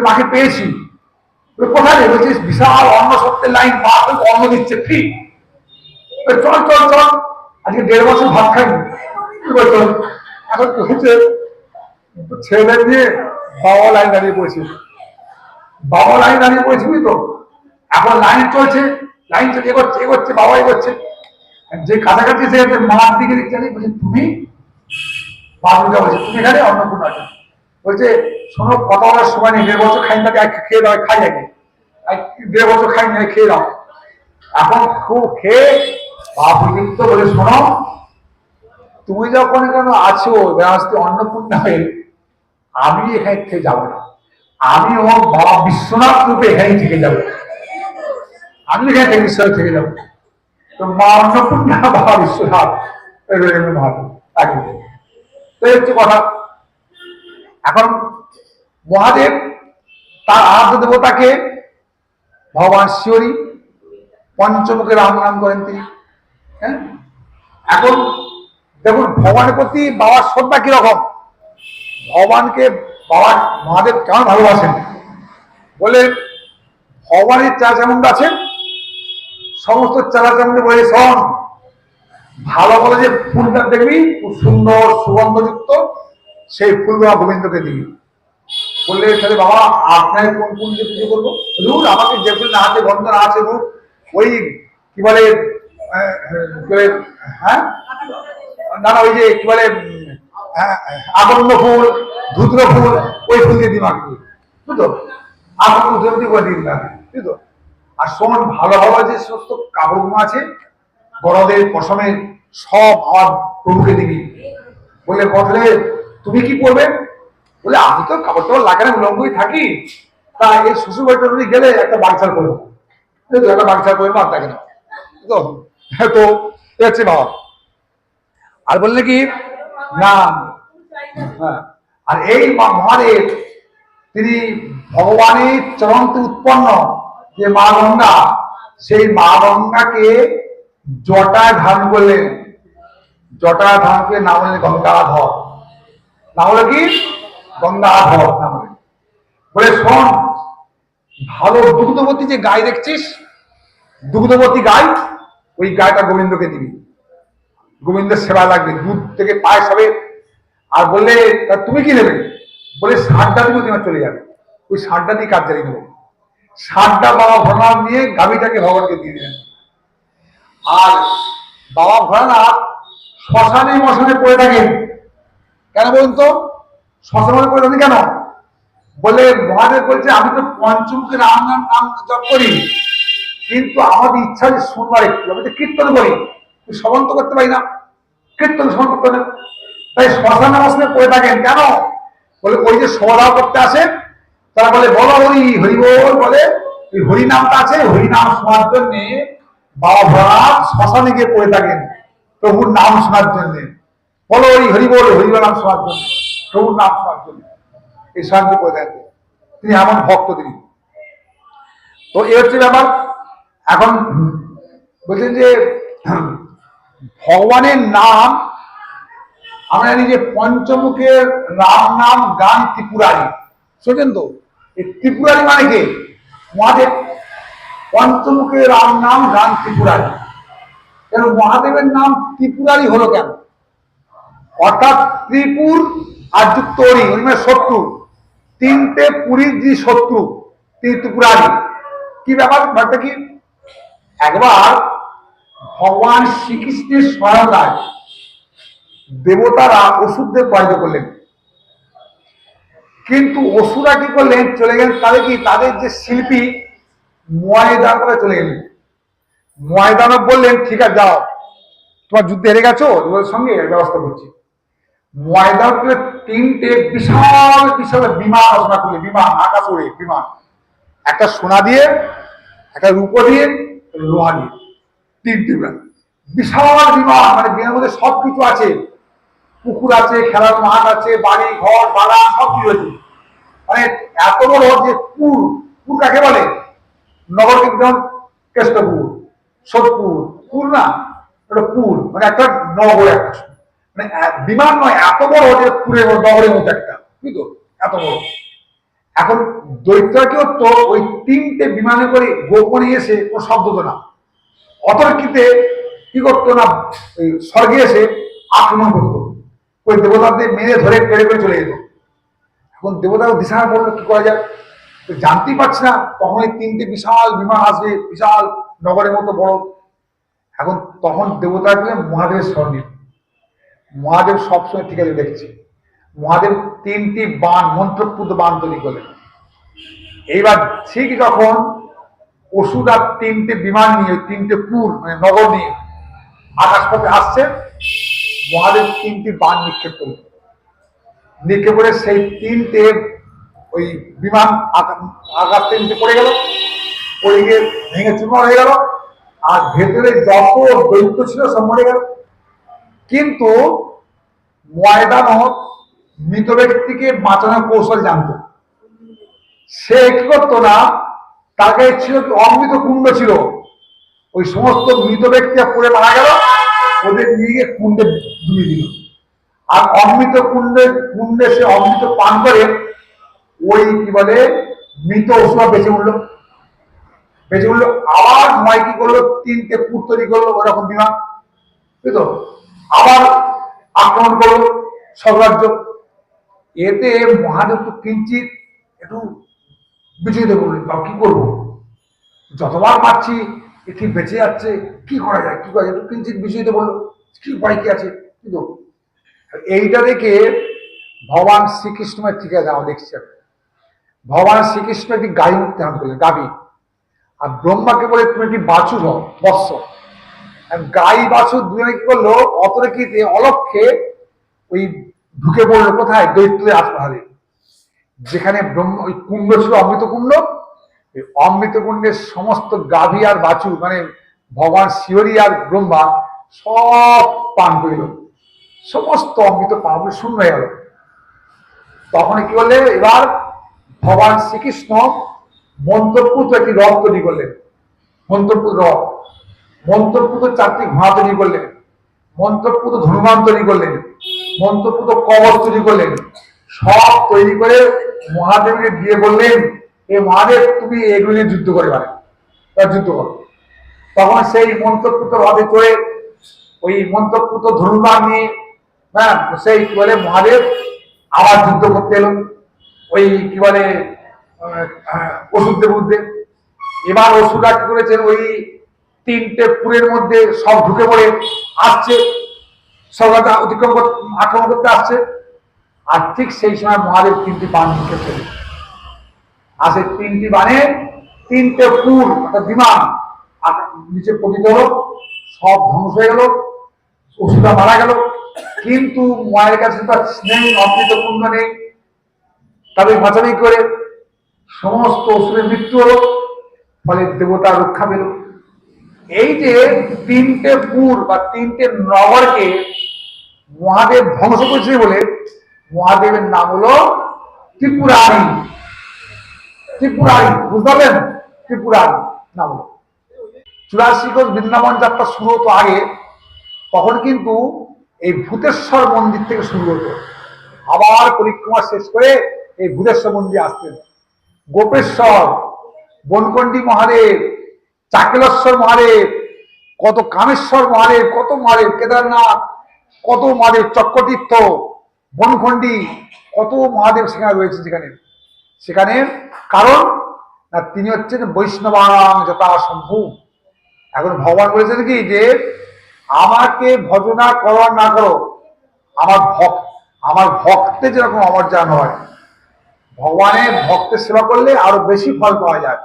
মাকে পেয়েছি। কোথায় বলছিস? বিশাল অন্ন সত্যের লাইন, মা অন্ন দিচ্ছে ফ্রি। চল চল চল, আজকে 1.5 বছর ভাত খাইনি। চল। এখন কি হচ্ছে, ছেলে দিয়ে বাবা লাইন দাঁড়িয়ে পড়েছে, বাবা লাইন দাঁড়িয়ে পড়েছে, বুঝলি তো। এখন লাইন চলছে, লাইন চলছে, এগোচ্ছে এগোচ্ছে, বাবা এগোচ্ছে। যে কাছাকাছি সে মার দিকে দেখছে, বলছে তুমি? বাবুটা বলছে তুমি এখানে? অন্নপূর্ণা আছে। বলছে শোনো, কথা বলার সময় নেই, 1.5 বছর খাইনি, তাকে খেয়ে দাও, খাই আগে। 1.5 বছর খাইনি, খেয়ে দাও। এখন খুব খেয়ে বাবু কিন্তু বলে শোনো, তুমি যখন এখানে আছো ব্যবস্থা অন্নপূর্ণা হয়ে, আমি এখানে থেকে যাবো না, আমি ওর বাবা বিশ্বনাথ রূপে এখানে থেকে যাবো, আমি এখানে থেকে বিশ্বনাথ থেকে যাবো। তো মা অন্নপূর্ণা, বাবা বিশ্বনাথ, ভালো একদিকে। তো হচ্ছে কথা। এখন মহাদেব তার আরাধ্য দেবতাকে ভগবান শিবরী পঞ্চমুখে রাম নাম করেন তিনি। হ্যাঁ, এখন দেখুন ভগবানের প্রতি বাবার শ্রদ্ধা কিরকম। ভগবানকে বাবা মহাদেব কেমন ভালোবাসেন বলে, ভগবানের চাচামুন্ড আছেন, সমস্ত চাচামুন্ডে বলে শোন, ভালো ভালো যে ফুলটা দেখবি খুব সুন্দর সুগন্ধযুক্ত, সেই ফুলগুলো গোবিন্দকে দিবি। বললে তাহলে বাবা আপনার কোন ফুল দিয়ে পুজো করবো? রুল আমাকে যে ফুল না আছে, গন্ধ না আছে, রূপ ওই কি বলে, হ্যাঁ না না, ওই যে কি বলে আগন্দ ফুল, ধুদ্র ফুল, ওই ফুল দিয়ে দিমাগ দিয়ে, বুঝতো? আগন্দ ধুদ্র দিয়ে দিন না, বুঝতো? আর শোন, ভালো ভালো যে সমস্ত কাপড়গুলো আছে বড়দের পশমের, সব আমার প্রভুকে দিবি। বলে বদলে তুমি কি করবে? বলে আমি তো কাপড় টাপড় লাগানো লঙ্গই থাকি, তা এই শ্বশুর বাড়িতে যদি গেলে একটা বাগচার করবো, একটা বাগচার করে বাদ থাকে না তো। তো হচ্ছে বাবা। আর বললে কি না, হ্যাঁ, আর এই মহাদেব তিনি ভগবানের চরন্ত উৎপন্ন যে মা গঙ্গা, সেই মা গঙ্গাকে জটায় ধারণ করলেন, জটায় ধারণ করে নাম হলেন গঙ্গাধর। নাম হলো কি? গঙ্গাধর নাম হলেন। বলে শোন, ভালো দুগ্ধবতী যে গাই দেখছিস, দুগ্ধবতী গাই, ওই গায়টা গোবিন্দকে দিবি, গোবিন্দের সেবা লাগবে, দুধ থেকে পায়েস হবে। আর বললে তুমি কি নেবে? বলে 60টা তুমি চলে যাবে, ওই 60টা দিয়ে কাজ জারি নেবো। 60টা বাবা ভোলানাথ নিয়ে গাভীটাকে ভগবানকে দিয়ে দিলেন। আর বাবা ভোলানাথ শ্মশানে মশানে পড়ে থাকেন। কেন বলুন তো? শ্মশানে পড়ে থাকেন কেন? বলে মহাদেব বলছে আমি তো পঞ্চমুখে রাম নাম নাম জপ করি, কিন্তু আমাদের ইচ্ছা যে শুনবার একটু, আমি তো কীর্তন করি, শ্রবণ তো করতে পারি না, কীর্তন শ্রবণ করতে পারি না, তাই শ্মশানে মশানে পড়ে থাকেন। কেন? বলে ওই যে সমাধান করতে আসে, তারা বলে বলো হরি হরি বল, বলে ওই হরি নামটা আছে, হরি নাম শোনার জন্য বাবা ভোলানাথ শ্মশানে গিয়ে পড়ে থাকেন প্রভুর নাম শোনার জন্য। বলো হরি হরি বল, হরি নাম শোনার জন্য, প্রভুর নাম শোনার জন্য এই শান্তি পড়ে থাকেন। তিনি এমন ভক্ত তিনি। তো এ হচ্ছে ব্যাপার। এখন বলছেন যে ভগবানের নাম আমরা জানি যে পঞ্চমুখের রাম নাম গান ত্রিপুরারি, শুনছেন তো? এই ত্রিপুরারি মানে কে? মহাদেব। পঞ্চমুখে রাম নাম গান ত্রিপুরারি। কেন মহাদেবের নাম ত্রিপুরারি হলো কেন? অর্থাৎ ত্রিপুর আর যুক্ত হরি, মানে শত্রু, তিনটে পুরীর যে শত্রু তিনি ত্রিপুরারি। কি ব্যাপার? ব্যাপারটা কি? একবার ভগবান শ্রীকৃষ্ণের সহায়তায় দেবতারা অসুরদের পরাজিত করলেন, কিন্তু অসুরা কি করলেন? চলে গেলেন তাদের কি, তাদের যে শিল্পী ময়দানবে চলে গেলেন। ময়দানব বললেন ঠিক আছে যাও, তোমার যুদ্ধে হেরে গেছো, তোমাদের সঙ্গে ব্যবস্থা করছি। ময়দানবে 3টে বিশাল বিশাল বিমান রচনা করলে, বিমান আকাশ ওড়ে বিমান, একটা সোনা দিয়ে, একটা রূপো দিয়ে, লোহা দিয়ে, 3টে বিশাল বিমান। মানে বিমানের মধ্যে সবকিছু আছে, পুকুর আছে, খেলার মাঠ আছে, বাড়ি ঘর বাগান সবকিছু আছে। মানে এত বড় যে পুর, পুর কাকে বলে? নগর কীর্তন, কেষ্টপুর, সোদপুর, পুর না, ওটা পুর, মানে একটা নগর, একটা মানে বিমান নয়, এত বড় যে পুরের নগরের মধ্যে একটা, বুঝলো? এত বড় এখন দৈত্যকেও তো ওই তিনটে বিমানে করে গোপনে এসে কোনো শব্দ হতো না, অতর্কিতে কি করতো না, ওই স্বর্গে এসে আক্রমণ করতো, ওই দেবতাদের মেরে ধরে পেরে করে চলে যেত। এখন দেবতাও দিশাহারা বললো কি করা যায়, তো জানতেই পারছি না তখন এই তিনটে বিশাল বিমান আসবে, বিশাল নগরের মতো বড়। এখন তখন দেবতা মহাদেবের স্মরণ নিল। মহাদেব সবসময় ঠিক আছে দেখছি, মহাদেব তিনটি বান, মন্ত্রপুত বান তৈরি করলেন। এইবার ঠিক যখন অসুরা তিনটে বিমান নিয়ে, তিনটে পুর মানে নগর নিয়ে আকাশপথে আসছে, মহাদেব তিনটি বান নিক্ষেপ করলেন। নিক্ষেপ করে সেই তিনটে ওই বিমান আকাশ থেকে পড়ে গেল, পড়ে গিয়ে ভেঙে চুরমার হয়ে গেল, আর ভেতরে যত দৈত্য ছিল সব মরে গেল। কিন্তু ময়দানব মৃত ব্যক্তিকে বাঁচানোর কৌশল জানত। সে কি করতো না, তার কাছে ছিল কি অমৃত কুণ্ড ছিল, ওই সমস্ত মৃত ব্যক্তিরা পড়ে মারা গেল, ওদের নিয়ে গিয়ে কুণ্ডে ডুবিয়ে দিল। আর অমৃত কুণ্ডে সে অমৃত পান করে ওই কি বলে মৃত অসুরা বেঁচে উঠলো। আবার নয় কি করলো, তিনটে পুর তৈরি করলো ওরকম বিমান, বুঝলো, আবার আক্রমণ করলো স্বর্গরাজ্য। এতে মহাদেব তো কিঞ্চিত একটু বিচলিত করলেন, বা কি করবো, যতবার পাচ্ছি এ কি বেঁচে যাচ্ছে, কি করা যায়, কি করা যায়, একটু কিঞ্চিত বিচলিত বললো, কি উপায় কি আছে, কি করবো। এইটা দেখে ভগবান শ্রীকৃষ্ণ ঠিক আছে আমরা দেখছি, ভগবান শ্রীকৃষ্ণ একটি গাই মুক্তি ধারণ করলেন, গাভী, আর ব্রহ্মাকে বলে তুমি একটি বাছুর হও, বৎস। গাই বাছুর দুজনে কি করলো, অতর্কিতে অলক্ষে ওই ঢুকে পড়লো কোথায়, দৈত্যের আত্মহারে, যেখানে ব্রহ্ম ওই কুণ্ড ছিল অমৃত কুণ্ড, অমৃত কুণ্ডের সমস্ত গাভী আর বাছুর মানে ভগবান শিহরি আর ব্রহ্মা সব পান করিল, সমস্ত অমৃত পান শূন্য হয়ে গেল। তখন কি করলে, এবার ভগবান শ্রীকৃষ্ণ মন্ত্রপুত একটি রথ তৈরি করলেন, মন্ত্রপুত রথ, মন্ত্রপুত চারটি ঘোড়া তৈরি করলেন, মন্ত্রপুত ধনুমান তৈরি করলেন, মন্ত্রপুত কবচ তৈরি করলেন, সব তৈরি করে মহাদেবকে দিয়ে বললেন, এ মহাদেব তুমি এগুলো নিয়ে যুদ্ধ করে পারেন, যুদ্ধ করো। তখন সেই মন্ত্রপুত রথে চড়ে ওই মন্ত্রপুত ধনুমান নিয়ে, হ্যাঁ, সেই কি বলে মহাদেব আবার যুদ্ধ করতে এলো ওই কি বলে অসুরদের বিরুদ্ধে। এবার অসুররা কি করেছেন, ওই তিনটে পুরের মধ্যে সব ঢুকে পড়ে আসছে, সর্বদা অতিক্রম আক্রমণ করতে আসছে। আর ঠিক সেই সময় মহাদেব তিনটি বান নিক্ষেপ করলেন, আর সেই তিনটি বানে তিনটে পুর অর্থাৎ বিমান নিচে পতিত হলো, সব ধ্বংস হয়ে গেল, অসুররা মারা গেল। কিন্তু মায়ের কাছে তার নেই, অমৃত কুণ্ড নেই, তাদের বাঁচাবাই করে সমস্ত অসুরের মৃত্যু হলো, ফলে দেবতা রক্ষা পেল। এই যে তিনটে পুর বা তিনটে নগরকে মহাদেব ধ্বংস করেছে বলে মহাদেবের নাম হলো ত্রিপুরারি। ত্রিপুরারি বুঝতে পারলেন, ত্রিপুরারি নাম হলো। 84 কোষ বৃন্দাবন যাত্রা শুরু হতো আগে, তখন কিন্তু এই ভূতেশ্বর মন্দির থেকে শুরু হতো, আবার পরিক্রমা শেষ করে এই ভূতেশ্বর মন্দির আসতেন। গোপেশ্বর, বনকন্ডী মহাদেব, চাকেলেশ্বর মহাদেব, কত কামেশ্বর মহাদেব, কত মহাদেব, কেদারনাথ, কত মহাদেব, চক্রতীর্থ, বনখণ্ডী, কত মহাদেব সেখানে রয়েছে। সেখানে কারণ না, তিনি হচ্ছেন বৈষ্ণবাং যথাসম্ভব। এখন ভগবান বলেছেন কি, যে আমাকে ভজনা করো আর না করো, আমার ভক্তের যেরকম অমর্যাদা হয়, ভগবানের ভক্তের সেবা করলে আরো বেশি ফল পাওয়া যায়।